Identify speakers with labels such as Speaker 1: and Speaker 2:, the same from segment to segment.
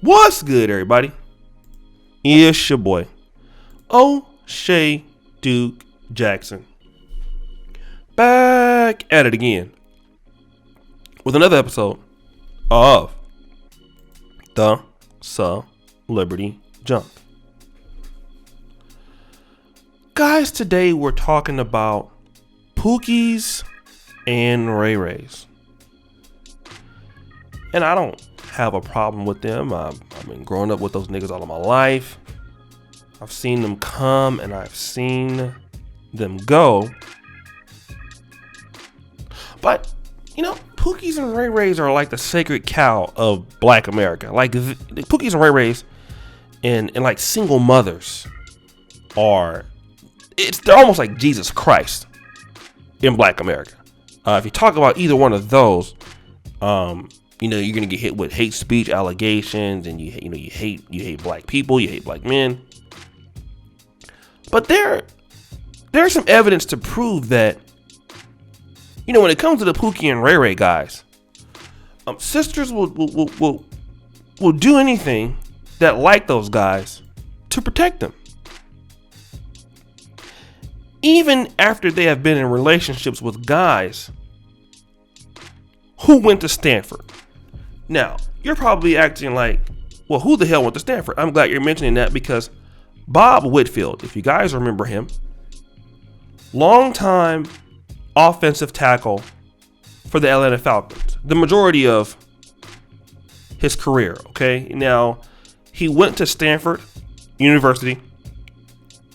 Speaker 1: What's good, everybody? It's your boy, O'Shea Duke Jackson. Back at it again with another episode of the Celebrity Junk. Guys, today we're talking about Pookies and Ray Rays. And I don't have a problem with them. I've been growing up with those niggas all of my life. I've seen them come and I've seen them go. But, you know, Pookies and Ray Rays are like the sacred cow of Black America. Like, the Pookies and Ray Rays and like single mothers they're almost like Jesus Christ in Black America. If you talk about either one of those, you know, you're gonna get hit with hate speech allegations, and you hate black people, you hate black men. But there's some evidence to prove that, you know, when it comes to the Pookie and Ray Ray guys, sisters will do anything that like those guys to protect them, even after they have been in relationships with guys who went to Stanford. Now, you're probably acting like, well, who the hell went to Stanford? I'm glad you're mentioning that, because Bob Whitfield, if you guys remember him, longtime offensive tackle for the Atlanta Falcons, the majority of his career, okay? Now, he went to Stanford University,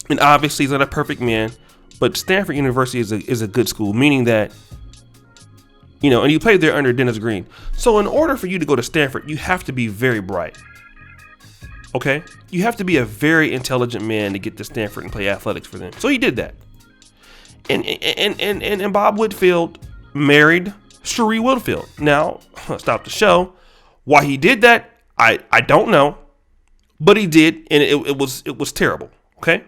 Speaker 1: and obviously he's not a perfect man, but Stanford University is a good school, meaning that, you know, and he played there under Dennis Green. So in order for you to go to Stanford, you have to be very bright. Okay? You have to be a very intelligent man to get to Stanford and play athletics for them. So he did that. And Bob Whitfield married Cherie Whitfield. Now, stop the show. Why he did that, I don't know. But he did, and it was terrible. Okay?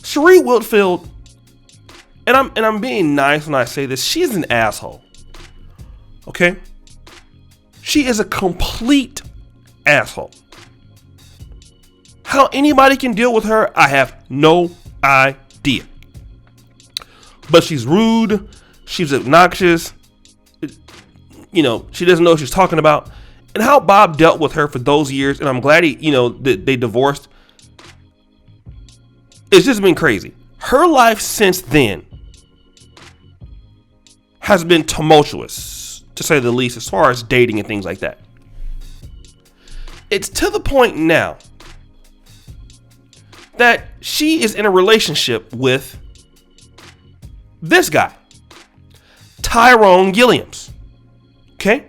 Speaker 1: Cherie Whitfield, and I'm being nice when I say this, she's an asshole. Okay? She is a complete asshole. How anybody can deal with her, I have no idea. But she's rude, she's obnoxious, you know, she doesn't know what she's talking about. And how Bob dealt with her for those years, and I'm glad they divorced. It's just been crazy. Her life since then has been tumultuous, to say the least, as far as dating and things like that. It's to the point now that she is in a relationship with this guy, Tyrone Gilliams. Okay?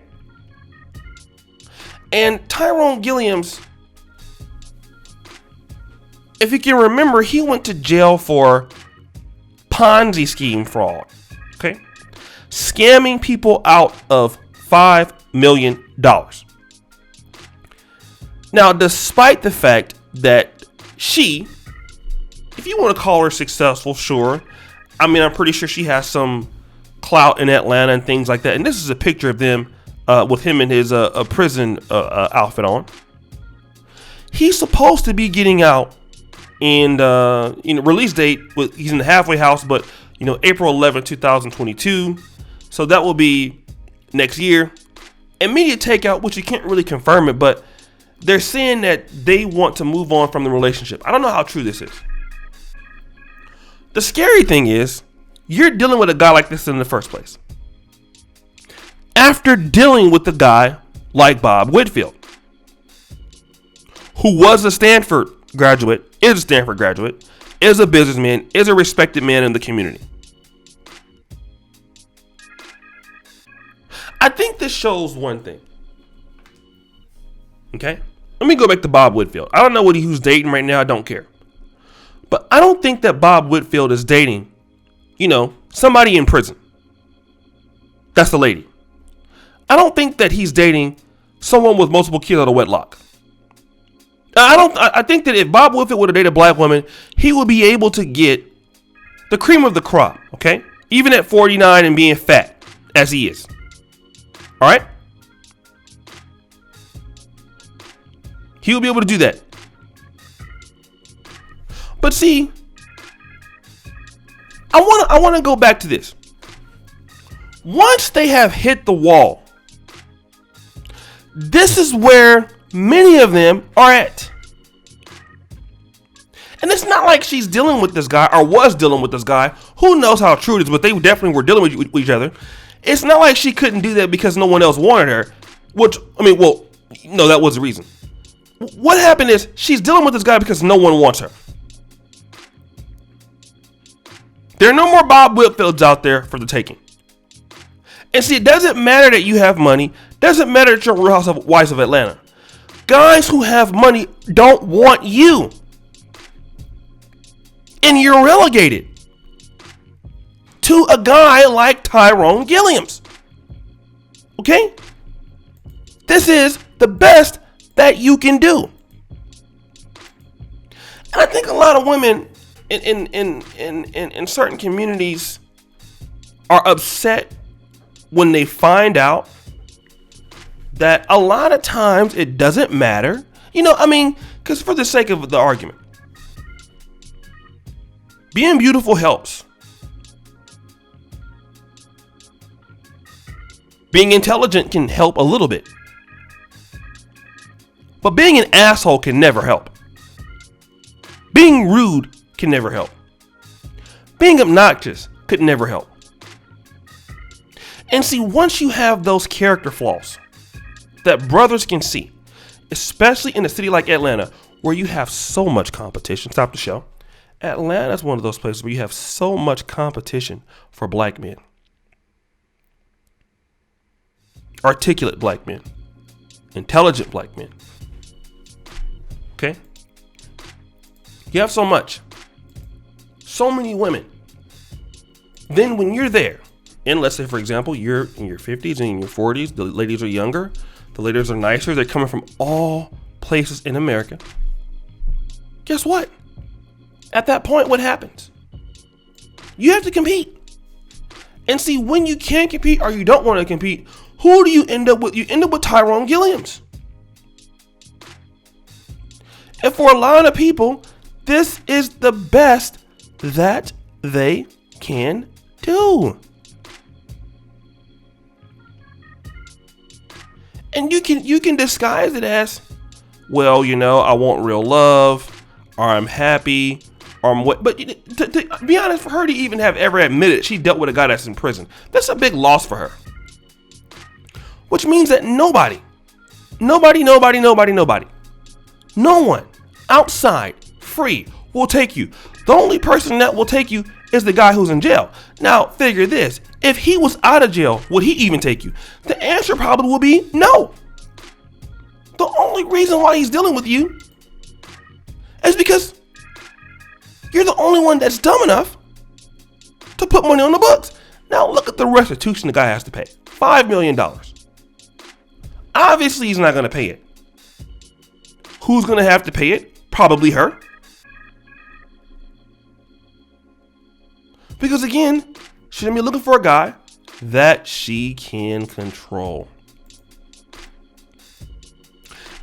Speaker 1: And Tyrone Gilliams, if you can remember, he went to jail for Ponzi scheme fraud. Okay? Scamming people out of $5 million. Now, despite the fact that she, if you want to call her successful, sure. I mean, I'm pretty sure she has some clout in Atlanta and things like that. And this is a picture of them with him in his prison outfit on. He's supposed to be getting out, and release date, he's in the halfway house, but April 11, 2022. So that will be next year. Immediate takeout, which you can't really confirm it, but they're saying that they want to move on from the relationship. I don't know how true this is. The scary thing is, you're dealing with a guy like this in the first place. After dealing with a guy like Bob Whitfield, who was a Stanford graduate, is a Stanford graduate, is a businessman, is a respected man in the community. I think this shows one thing. Okay? Let me go back to Bob Whitfield. I don't know who's dating right now. I don't care. But I don't think that Bob Whitfield is dating, somebody in prison. That's the lady. I don't think that he's dating someone with multiple kids out of wedlock. I think that if Bob Whitfield would have dated a black woman, he would be able to get the cream of the crop, okay? Even at 49 and being fat, as he is. All right? He'll be able to do that. But see, I want to go back to this. Once they have hit the wall, this is where many of them are at. And it's not like she's dealing with this guy or was dealing with this guy. Who knows how true it is, but they definitely were dealing with each other. It's not like she couldn't do that because no one else wanted her. No, that was the reason. What happened is she's dealing with this guy because no one wants her. There are no more Bob Whitfields out there for the taking. And see, it doesn't matter that you have money. Doesn't matter that you're Real Housewives of Atlanta. Guys who have money don't want you. And you're relegated to a guy like Tyrone Gilliams. Okay? This is the best that you can do. And I think a lot of women in certain communities are upset when they find out that a lot of times it doesn't matter. Because for the sake of the argument, being beautiful helps. Being intelligent can help a little bit. But being an asshole can never help. Being rude can never help. Being obnoxious could never help. And see, once you have those character flaws that brothers can see, especially in a city like Atlanta, where you have so much competition. Stop the show. Atlanta is one of those places where you have so much competition for black men. Articulate black men. Intelligent black men. Okay? You have so much. So many women. Then when you're there, and let's say, for example, you're in your 50s and in your 40s, the ladies are younger, the ladies are nicer, they're coming from all places in America. Guess what? At that point, what happens? You have to compete. And see, when you can't compete or you don't want to compete, who do you end up with? You end up with Tyrone Gilliams. And for a lot of people, this is the best that they can do. And you can disguise it as, well, I want real love, or I'm happy, or I'm what. But to be honest, for her to even have ever admitted she dealt with a guy that's in prison, that's a big loss for her. Which means that nobody, no one outside free will take you. The only person that will take you is the guy who's in jail. Now, figure this. If he was out of jail, would he even take you? The answer probably will be no. The only reason why he's dealing with you is because you're the only one that's dumb enough to put money on the books. Now, look at the restitution the guy has to pay. $5 million. Obviously, he's not going to pay it. Who's going to have to pay it? Probably her. Because again, she's going to be looking for a guy that she can control.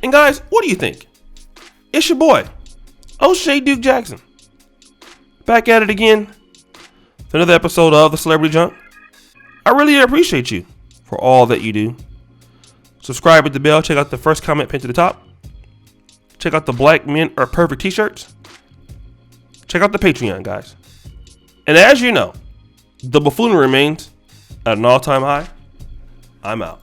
Speaker 1: And guys, what do you think? It's your boy, O'Shea Duke Jackson. Back at it again for another episode of The Celebrity Junk. I really appreciate you for all that you do. Subscribe with the bell. Check out the first comment pinned to the top. Check out the Black Men Are Perfect t-shirts. Check out the Patreon, guys. And as you know, the buffoonery remains at an all-time high. I'm out.